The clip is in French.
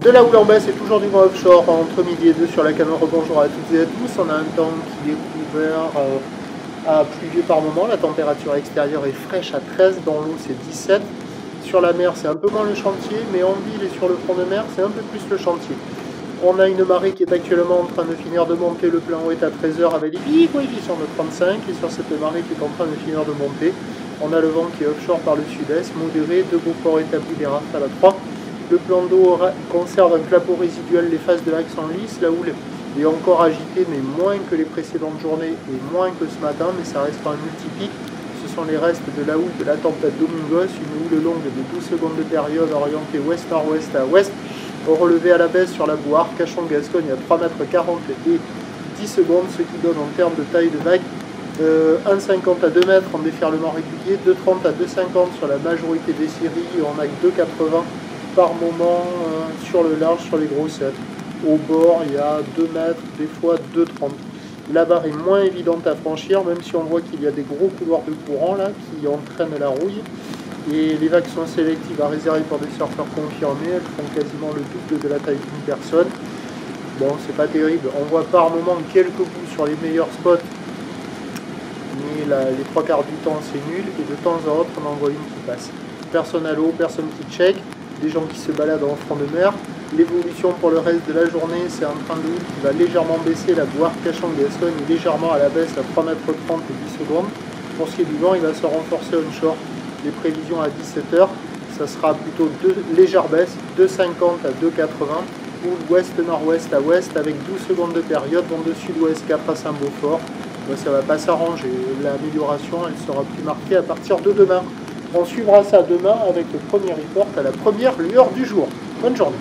De la houle en baisse et toujours du vent offshore entre midi et 2 sur la Cameroun. Bonjour à toutes et à tous. On a un temps qui est couvert à pluvieux par moment. La température extérieure est fraîche à 13. Dans l'eau, c'est 17. Sur la mer, c'est un peu moins le chantier, mais en ville et sur le front de mer, c'est un peu plus le chantier. On a une marée qui est actuellement en train de finir de monter. Le plein eau est à 13h avec des pics coefficients de 35. Et sur cette marée qui est en train de finir de monter, on a le vent qui est offshore par le sud-est, modéré, de beaux ports établis, des rafales à 3. Le plan d'eau conserve un clapot résiduel, les faces de l'axe en lice. La houle est encore agitée, mais moins que les précédentes journées et moins que ce matin, mais ça reste un multipic. Ce sont les restes de la houle de la tempête Domingos, une houle longue de 12 secondes de période orientée ouest-nord-ouest à ouest, relevée à la baisse sur la boue Arcachon-Gascogne à 3,40 m et 10 secondes, ce qui donne en termes de taille de vague 1,50 à 2 mètres en déferlement régulier, 2,30 à 2,50 sur la majorité des séries, et on a 2,80 par moment sur le large, sur les grossettes. Au bord, il y a 2 mètres, des fois 2,30. La barre est moins évidente à franchir, même si on voit qu'il y a des gros couloirs de courant là qui entraînent la rouille. Et les vagues sont sélectives à réserver pour des surfeurs confirmés. Elles font quasiment le double de la taille d'une personne. Bon, c'est pas terrible. On voit par moment quelques bouts sur les meilleurs spots, mais les 3/4 du temps c'est nul. Et de temps à autre, on en voit une qui passe. Personne à l'eau, personne qui check. Des gens qui se baladent en front de mer. L'évolution pour le reste de la journée, c'est un train de houle qui va légèrement baisser. La boue Arcachon-Gascogne est légèrement à la baisse à 3,30 m et 10 secondes. Pour ce qui est du vent, il va se renforcer onshore. Les prévisions à 17h, ça sera plutôt légère baisse, 2,50 à 2,80, ou ouest-nord-ouest à ouest avec 12 secondes de période, vent de sud-ouest 4 à Saint-Beaufort. Bon, ça ne va pas s'arranger. L'amélioration, elle sera plus marquée à partir de demain. On suivra ça demain avec le premier report à la première lueur du jour. Bonne journée.